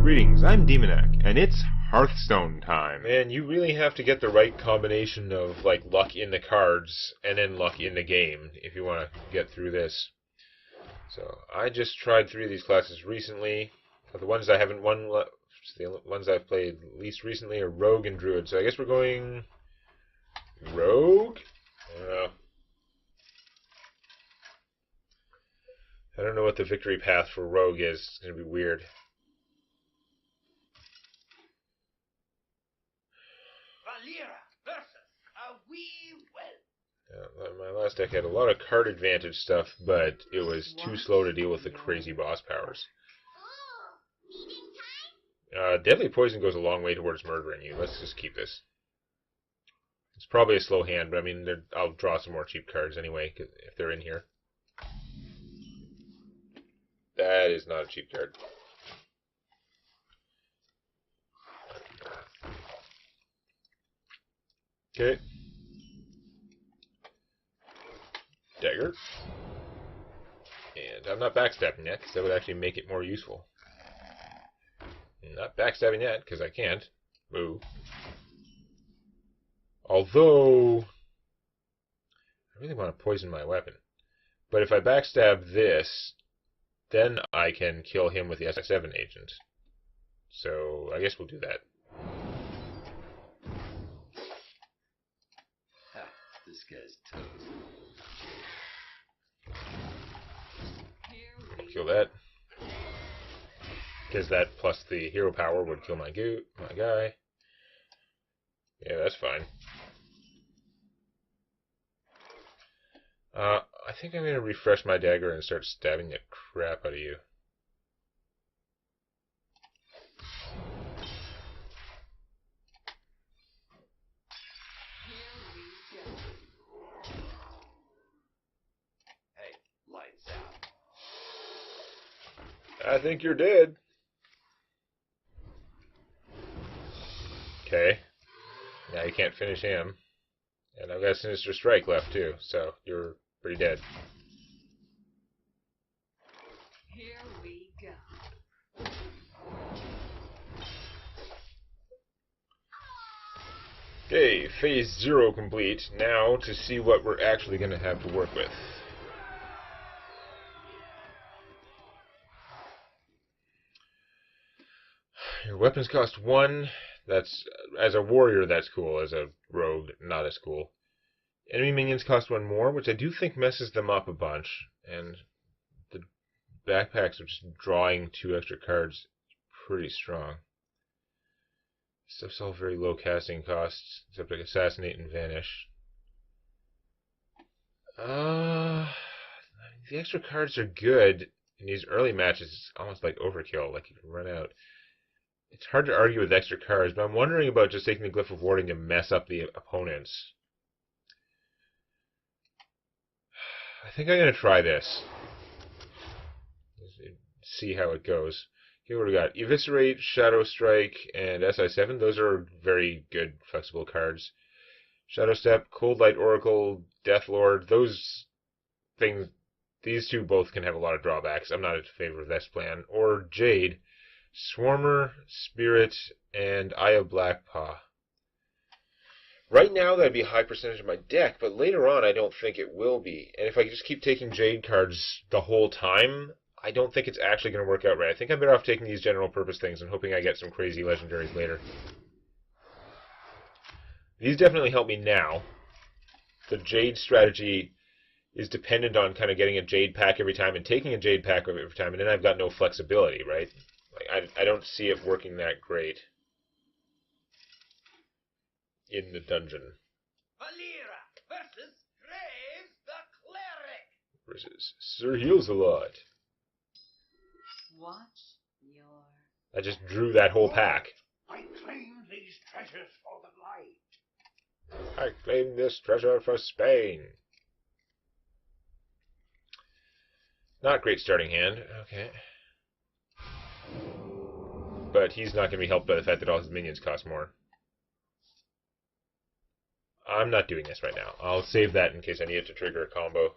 Greetings, I'm Demonac, and it's Hearthstone time. Man, you really have to get the right combination of, like, luck in the cards and then luck in the game if you want to get through this. So, I just tried 3 of these classes recently. The ones I haven't won, the ones I've played least recently are Rogue and Druid. So I guess we're going Rogue? I don't know what the victory path for Rogue is. It's going to be weird. My last deck had a lot of card advantage stuff, but it was too slow to deal with the crazy boss powers. Deadly Poison goes a long way towards murdering you. Let's just keep this. It's probably a slow hand, but I mean, I'll draw some more cheap cards anyway, if they're in here. That is not a cheap card. Okay. Dagger. And I'm not backstabbing yet, because that would actually make it more useful. Not backstabbing yet, because I can't. Boo. Although, I really want to poison my weapon. But if I backstab this, then I can kill him with the SI7 agent. So, I guess we'll do that. This guy's toast. Kill that. Because that plus the hero power would kill my guy. Yeah, that's fine. I think I'm going to refresh my dagger and start stabbing the crap out of you. Hey, lights out. I think you're dead. Okay. Now you can't finish him. And I've got Sinister Strike left too, so you're pretty dead. Here we go. Okay, phase 0 complete. Now to see what we're actually going to have to work with. Your weapons cost 1. That's, as a warrior, that's cool. As a rogue, not as cool. Enemy minions cost 1 more, which I do think messes them up a bunch. And the backpacks are just drawing 2 extra cards pretty strong. Stuff's all very low casting costs, except like Assassinate and Vanish. The extra cards are good. In these early matches, it's almost like overkill, like you can run out. It's hard to argue with extra cards, but I'm wondering about just taking the Glyph of Warding to mess up the opponents. I think I'm going to try this. See how it goes. Okay, what do we got? Eviscerate, Shadow Strike, and SI7. Those are very good flexible cards. Shadow Step, Cold Light Oracle, Death Lord. Those things, these 2 both can have a lot of drawbacks. I'm not in favor of this plan. Or Jade. Swarmer, Spirit, and Eye of Blackpaw. Right now, that'd be a high percentage of my deck, but later on, I don't think it will be. And if I just keep taking Jade cards the whole time, I don't think it's actually going to work out right. I think I'm better off taking these general purpose things and hoping I get some crazy legendaries later. These definitely help me now. The Jade strategy is dependent on kind of getting a Jade pack every time and taking a Jade pack every time, and then I've got no flexibility, right? I don't see it working that great in the dungeon. Valera versus Graves the Cleric. Versus Sir Heals-a-Lot. Watch your... I just drew that whole pack. I claim these treasures for the light. I claim this treasure for Spain. Not great starting hand. Okay. But he's not going to be helped by the fact that all his minions cost more. I'm not doing this right now. I'll save that in case I need it to trigger a combo.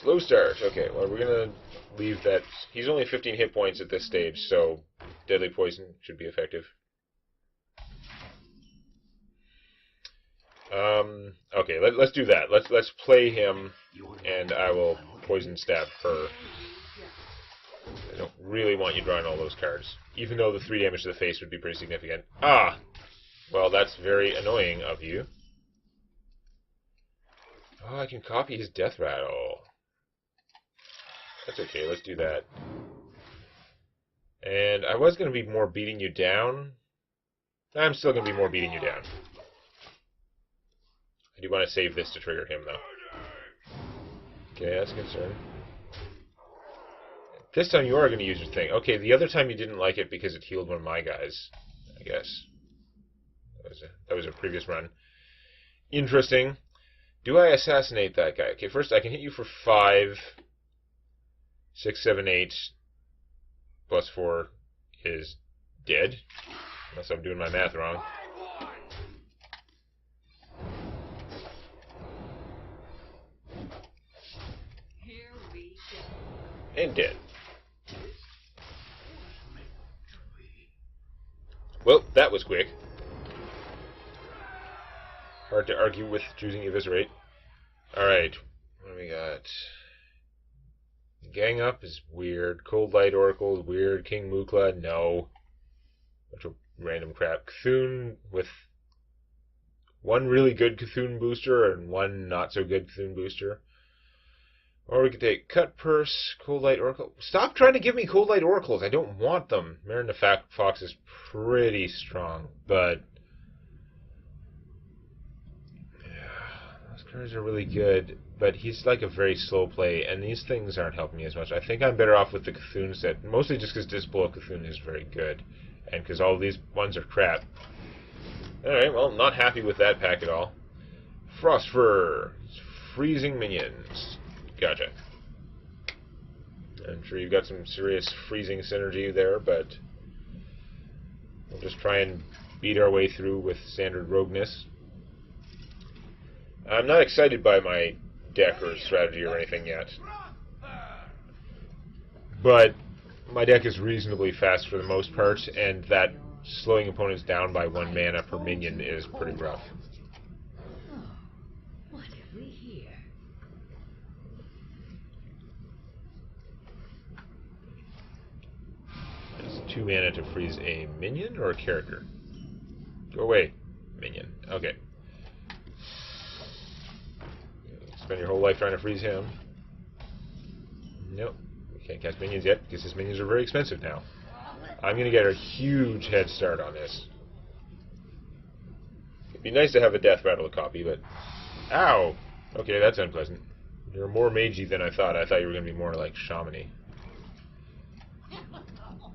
Slow start. Okay, well, we're gonna leave that. He's only 15 hit points at this stage, so deadly poison should be effective. Okay, let's do that. Let's play him, and I will poison stab her. I don't really want you drawing all those cards, even though the 3 damage to the face would be pretty significant. Ah! Well, that's very annoying of you. Oh, I can copy his death rattle. That's okay, let's do that. And I was going to be more beating you down. I'm still going to be more beating you down. I do want to save this to trigger him, though. Okay, that's a concern. This time you are going to use your thing. Okay, the other time you didn't like it because it healed one of my guys, I guess. That was a previous run. Interesting. Do I assassinate that guy? Okay, first I can hit you for 5. 6, 7, 8. Plus 4 is dead. Unless I'm doing my math wrong. Here we go. And dead. Well, that was quick. Hard to argue with choosing Eviscerate. Alright, what do we got? Gang Up is weird. Cold Light Oracle is weird. King Mukla, no. Bunch of random crap. Cthulhu with one really good Cthulhu booster and one not so good Cthulhu booster. Or we could take Cut Purse, Cold Light Oracle. Stop trying to give me Cold Light Oracles. I don't want them. Marin the Fox is pretty strong, but those cards are really good. But he's like a very slow play, and these things aren't helping me as much. I think I'm better off with the Cthulhu set, mostly just because Disciple of Cthulhu is very good, and because all these ones are crap. Alright, well, not happy with that pack at all. Frostfur, freezing minions. Gotcha. I'm sure you've got some serious freezing synergy there, but we'll just try and beat our way through with standard rogueness. I'm not excited by my deck or strategy or anything yet, but my deck is reasonably fast for the most part, and that slowing opponents down by 1 mana per minion is pretty rough. Oh, what have we here? It's 2 mana to freeze a minion or a character? Go away, minion. Okay. Spend your whole life trying to freeze him. Nope. We can't cast minions yet because his minions are very expensive now. I'm going to get a huge head start on this. It'd be nice to have a death rattle to copy, but... Ow! Okay, that's unpleasant. You're more magey than I thought. I thought you were going to be more like shamany.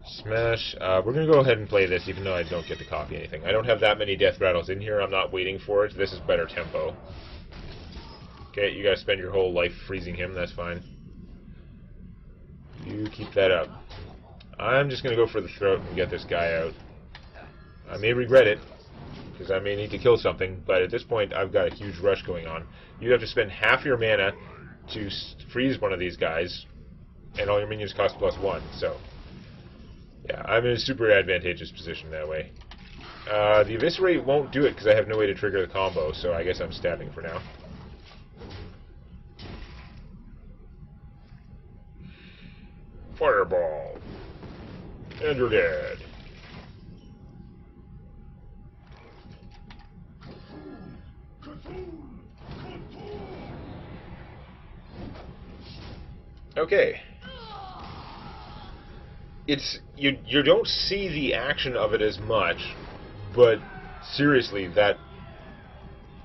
Smash. We're going to go ahead and play this, even though I don't get to copy anything. I don't have that many death rattles in here. I'm not waiting for it. This is better tempo. Okay, you guys spend your whole life freezing him. That's fine. You keep that up. I'm just going to go for the throat and get this guy out. I may regret it, because I may need to kill something, but at this point I've got a huge rush going on. You have to spend half your mana to freeze one of these guys, and all your minions cost +1, so... yeah, I'm in a super advantageous position that way. The Eviscerate won't do it because I have no way to trigger the combo, so I guess I'm stabbing for now. Fireball! And you're dead. Okay. It's you don't see the action of it as much, but seriously, that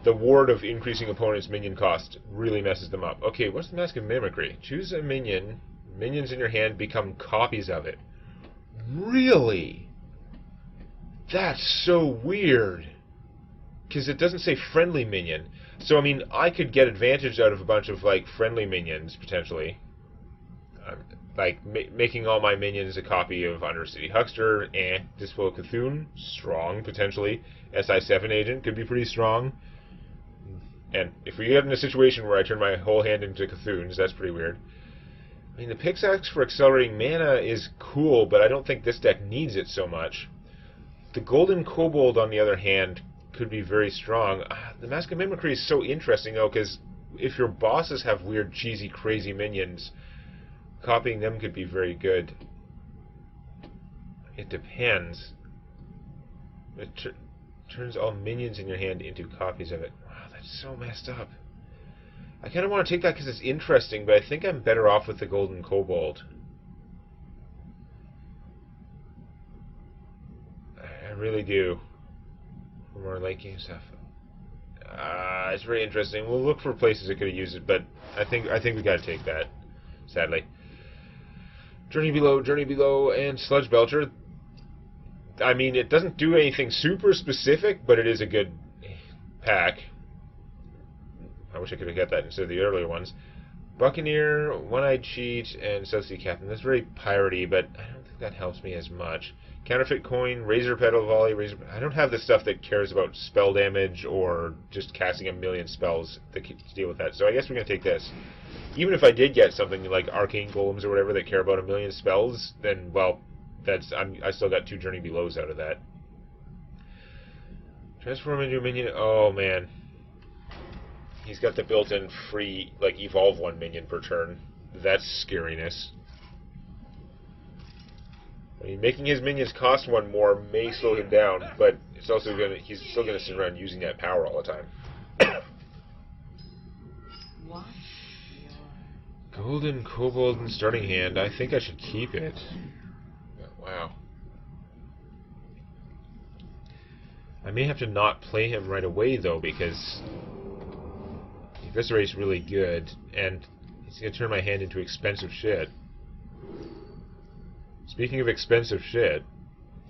the ward of increasing opponents' minion cost really messes them up. Okay, what's the Mask of Mimicry? Choose a minion. Minions in your hand become copies of it. Really? That's so weird. Because it doesn't say friendly minion. So, I mean, I could get advantage out of a bunch of, like, friendly minions, potentially. Like, making all my minions a copy of Undercity Huckster, Disciple of Cthulhu, strong, potentially. SI7 agent could be pretty strong. And if we get in a situation where I turn my whole hand into Cthunes, that's pretty weird. I mean, the Pickaxe for accelerating mana is cool, but I don't think this deck needs it so much. The Golden Kobold, on the other hand, could be very strong. The Mask of Mimicry is so interesting, though, because if your bosses have weird, cheesy, crazy minions, copying them could be very good. It depends. It turns all minions in your hand into copies of it. Wow, that's so messed up. I kind of want to take that because it's interesting, but I think I'm better off with the Golden Kobold. I really do. For more late game stuff. It's very interesting. We'll look for places that could have used it, but I think we got to take that. Sadly. Journey Below, and Sludge Belcher. I mean, it doesn't do anything super specific, but it is a good pack. I wish I could have got that instead of the earlier ones. Buccaneer, One-Eyed Cheat, and South Sea Captain. That's very piratey, but I don't think that helps me as much. Counterfeit Coin, Razor Petal Volley, I don't have the stuff that cares about spell damage or just casting a million spells to deal with that, so I guess we're going to take this. Even if I did get something like Arcane Golems or whatever that care about a million spells, then, well, I still got 2 Journey Belows out of that. Transform into a minion. Oh, man. He's got the built-in free, like, evolve 1 minion per turn. That's scariness. I mean, making his minions cost 1 more may slow him down, but it's also he's still gonna sit around using that power all the time. Golden Kobold in starting hand. I think I should keep it. Wow. I may have to not play him right away, though, because Eviscerate's really good, and he's going to turn my hand into expensive shit. Speaking of expensive shit,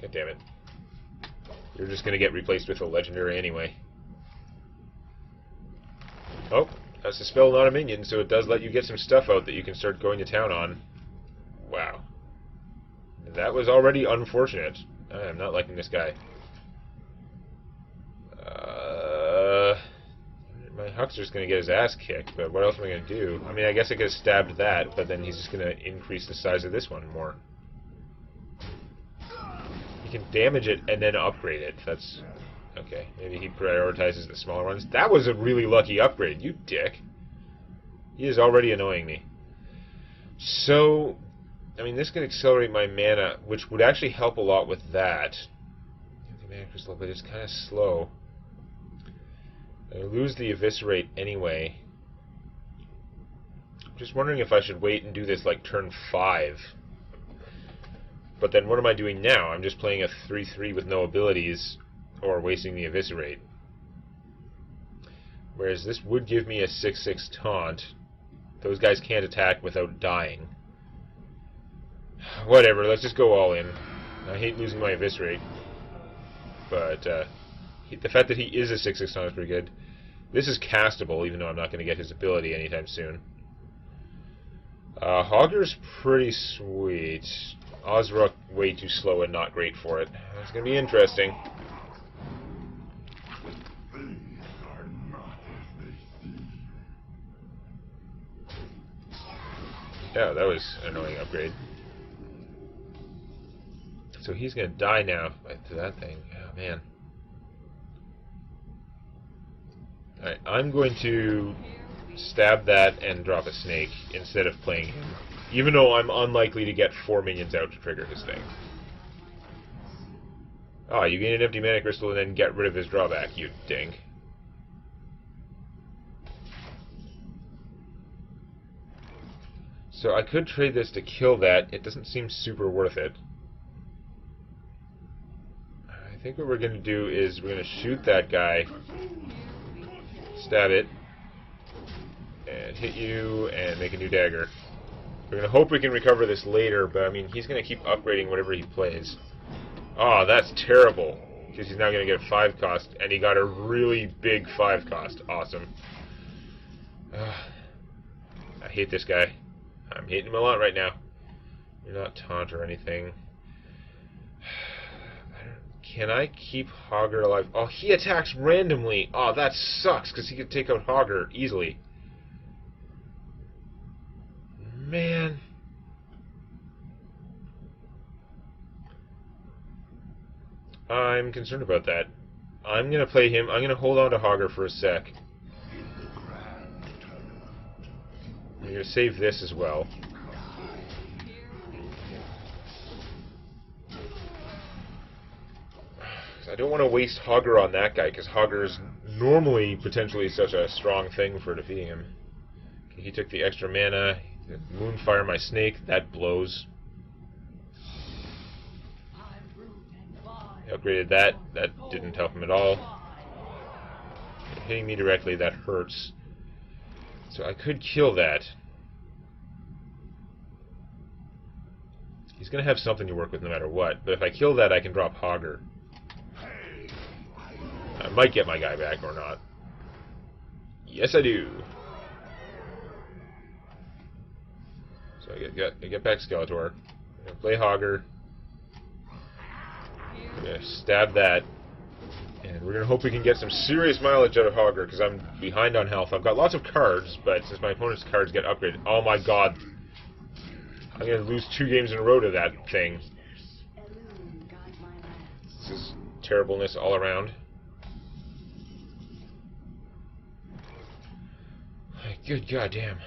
god damn it, you're just going to get replaced with a legendary anyway. Oh, that's a spell, not a minion, so it does let you get some stuff out that you can start going to town on. Wow. That was already unfortunate. I am not liking this guy. My Huckster's going to get his ass kicked, but what else am I going to do? I mean, I guess I could have stabbed that, but then he's just going to increase the size of this one more. He can damage it and then upgrade it. That's... okay, maybe he prioritizes the smaller ones. That was a really lucky upgrade, you dick. He is already annoying me. So, I mean, this can accelerate my mana, which would actually help a lot with that. The mana crystal, but it's kind of slow. I lose the Eviscerate anyway. I'm just wondering if I should wait and do this like turn 5. But then what am I doing now? I'm just playing a 3-3 with no abilities, or wasting the Eviscerate. Whereas this would give me a 6-6 taunt. Those guys can't attack without dying. Whatever, let's just go all in. I hate losing my Eviscerate. But the fact that he is a 6-6 taunt is pretty good. This is castable, even though I'm not going to get his ability anytime soon. Hogger's pretty sweet. Ozrook, way too slow and not great for it. It's going to be interesting. Yeah, that was an annoying upgrade. So he's going to die now to that thing. Oh, man. Alright, I'm going to stab that and drop a snake instead of playing him. Even though I'm unlikely to get 4 minions out to trigger his thing. Ah, you gain an empty mana crystal and then get rid of his drawback, you dink. So I could trade this to kill that. It doesn't seem super worth it. I think what we're going to do is we're going to shoot that guy, stab it, and hit you, and make a new dagger. We're going to hope we can recover this later, but I mean, he's going to keep upgrading whatever he plays. Oh, that's terrible, because he's now going to get a 5 cost, and he got a really big 5 cost. Awesome. I hate this guy. I'm hating him a lot right now. You're not taunt or anything. I Can I keep Hogger alive? Oh, he attacks randomly. Oh, that sucks, because he could take out Hogger easily. Man. I'm concerned about that. I'm going to play him. I'm going to hold on to Hogger for a sec. I'm going to save this as well. I don't want to waste Hogger on that guy, because Hogger is normally potentially such a strong thing for defeating him. Okay, he took the extra mana. Moonfire my snake. That blows. He upgraded that. That didn't help him at all. Hitting me directly, that hurts. So I could kill that. He's going to have something to work with no matter what. But if I kill that, I can drop Hogger. I might get my guy back or not. Yes, I do. So I get back Skeletor. I'm going to play Hogger. I'm going to stab that. And we're going to hope we can get some serious mileage out of Hogger, because I'm behind on health. I've got lots of cards, but since my opponent's cards get upgraded... Oh my god. I'm going to lose 2 games in a row to that thing. This is terribleness all around. Good goddamn.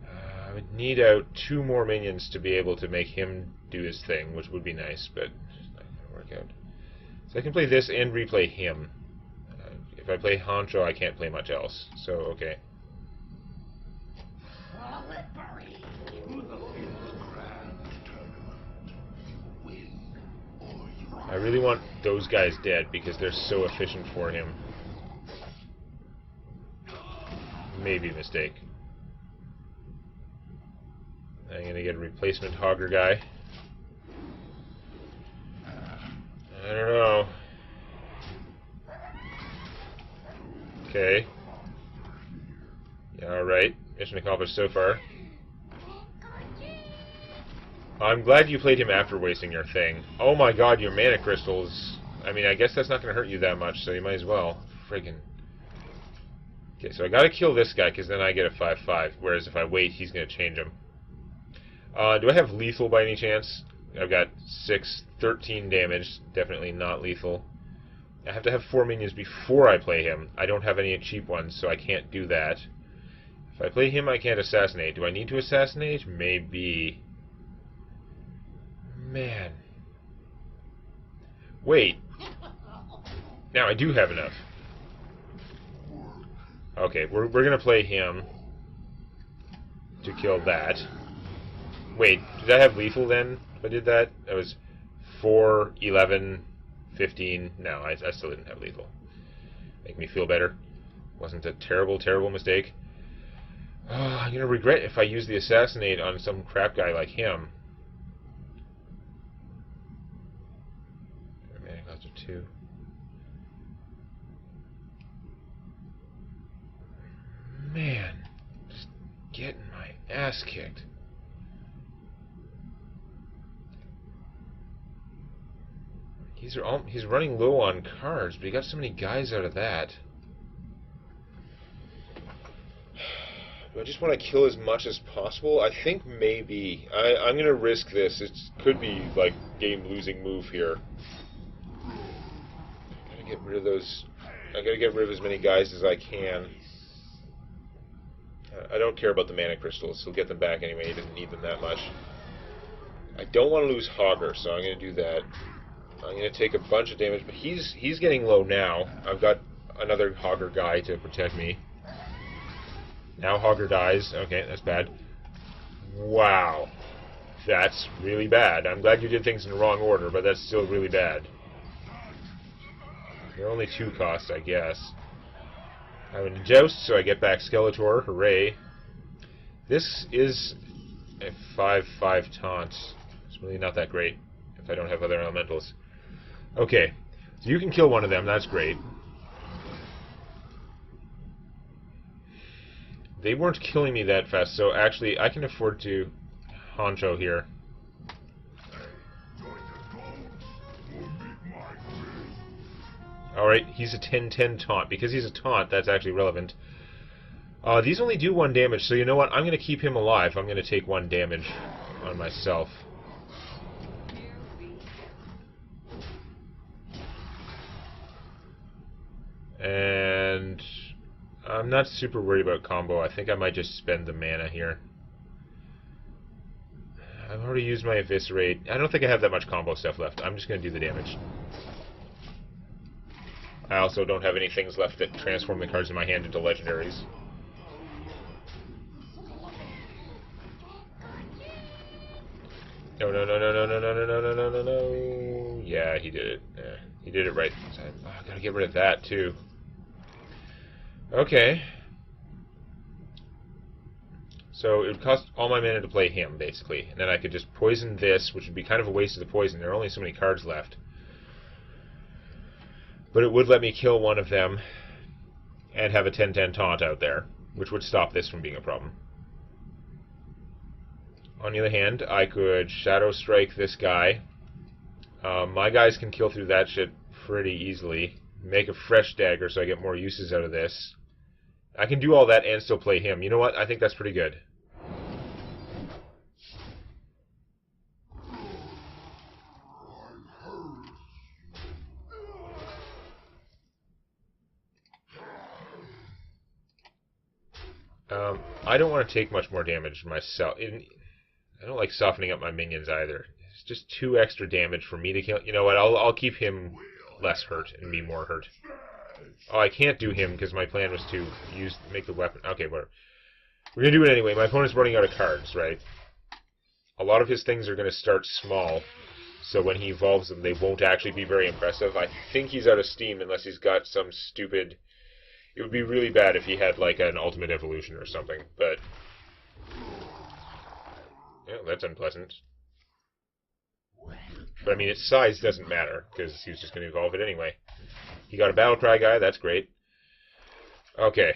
I would need out 2 more minions to be able to make him do his thing, which would be nice, but it's not going to work out. So I can play this and replay him. If I play Honcho, I can't play much else. So, okay. I really want those guys dead because they're so efficient for him. Maybe a mistake. I'm going to get a replacement Hogger guy. I don't know. Okay. Yeah, alright. Mission accomplished so far. I'm glad you played him after wasting your thing. Oh my god, your mana crystals. I mean, I guess that's not going to hurt you that much, so you might as well. Friggin'. Okay, so I gotta kill this guy, because then I get a 5/5. Whereas if I wait, he's going to change him. Do I have lethal by any chance? I've got 13 damage. Definitely not lethal. I have to have 4 minions before I play him. I don't have any cheap ones, so I can't do that. If I play him, I can't assassinate. Do I need to assassinate? Maybe. Man. Wait. Now I do have enough. Okay, we're gonna play him to kill that. Wait, did I have lethal then? If I did that, that was 4, 11, 15. No, I still didn't have lethal. Make me feel better. Wasn't a terrible, terrible mistake. Oh, I'm gonna regret if I use the assassinate on some crap guy like him. Mana cost of 2. Man, just getting my ass kicked. He's running low on cards, but he got so many guys out of that. Do I just want to kill as much as possible? I think maybe. I'm going to risk this. It could be like game-losing move here. I gotta get rid of those. I gotta get rid of as many guys as I can. I don't care about the mana crystals. He'll get them back anyway. He doesn't need them that much. I don't want to lose Hogger, so I'm going to do that. I'm going to take a bunch of damage, but he's getting low now. I've got another Hogger guy to protect me. Now Hogger dies. Okay, that's bad. Wow. That's really bad. I'm glad you did things in the wrong order, but that's still really bad. They're only 2 cost, I guess. I'm in Joust, so I get back Skeletor. Hooray. This is a 5/5 taunt. It's really not that great if I don't have other elementals. Okay, so you can kill one of them. That's great. They weren't killing me that fast, so actually I can afford to... honcho here. Alright, he's a 10-10 taunt. Because he's a taunt, that's actually relevant. These only do 1 damage, so you know what? I'm going to keep him alive. I'm going to take 1 damage on myself. And I'm not super worried about combo. I think I might just spend the mana here. I've already used my Eviscerate. I don't think I have that much combo stuff left. I'm just going to do the damage. I also don't have any things left that transform the cards in my hand into legendaries. No, no, no, no, no, no, no, no, no, no, no, no. Yeah, he did it. Yeah, he did it right. I gotta get rid of that, too. Okay. So it would cost all my mana to play him, basically. And then I could just poison this, which would be kind of a waste of the poison. There are only so many cards left. But it would let me kill one of them and have a 10-10 taunt out there, which would stop this from being a problem. On the other hand, I could Shadow Strike this guy. My guys can kill through that shit pretty easily. Make a fresh dagger so I get more uses out of this. I can do all that and still play him. You know what? I think that's pretty good. I don't want to take much more damage myself. I don't like softening up my minions either. It's just 2 extra damage for me to kill. You know what? I'll keep him less hurt and me more hurt. Oh, I can't do him because my plan was to make the weapon. Okay, whatever. We're gonna do it anyway. My opponent's running out of cards, right? A lot of his things are gonna start small, so when he evolves them, they won't actually be very impressive. I think he's out of steam unless he's got some stupid. It would be really bad if he had like an ultimate evolution or something, but yeah, that's unpleasant. But I mean, its size doesn't matter because he was just going to evolve it anyway. He got a battle cry guy. That's great. Okay,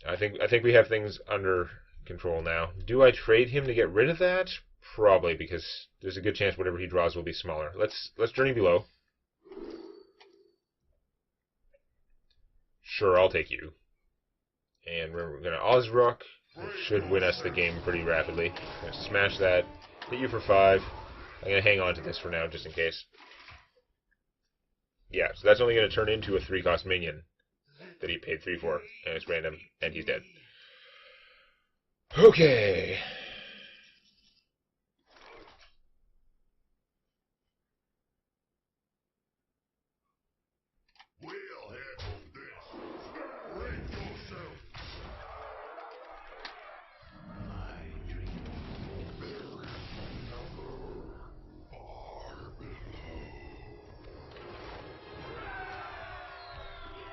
I think we have things under control now. Do I trade him to get rid of that? Probably, because there's a good chance whatever he draws will be smaller. Let's journey below. Sure, I'll take you. And we're going to Ozrock, which should win us the game pretty rapidly. I'm going to smash that. Hit you for 5. I'm going to hang on to this for now, just in case. Yeah, so that's only going to turn into a 3-cost minion that he paid 3 for, and it's random, and he's dead. Okay.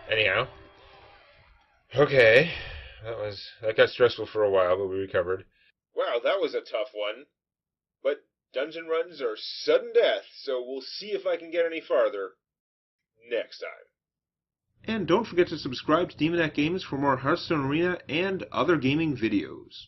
Anyhow. Okay. That got stressful for a while, but we recovered. Wow, that was a tough one. But dungeon runs are sudden death, so we'll see if I can get any farther next time. And don't forget to subscribe to Demonac Games for more Hearthstone Arena and other gaming videos.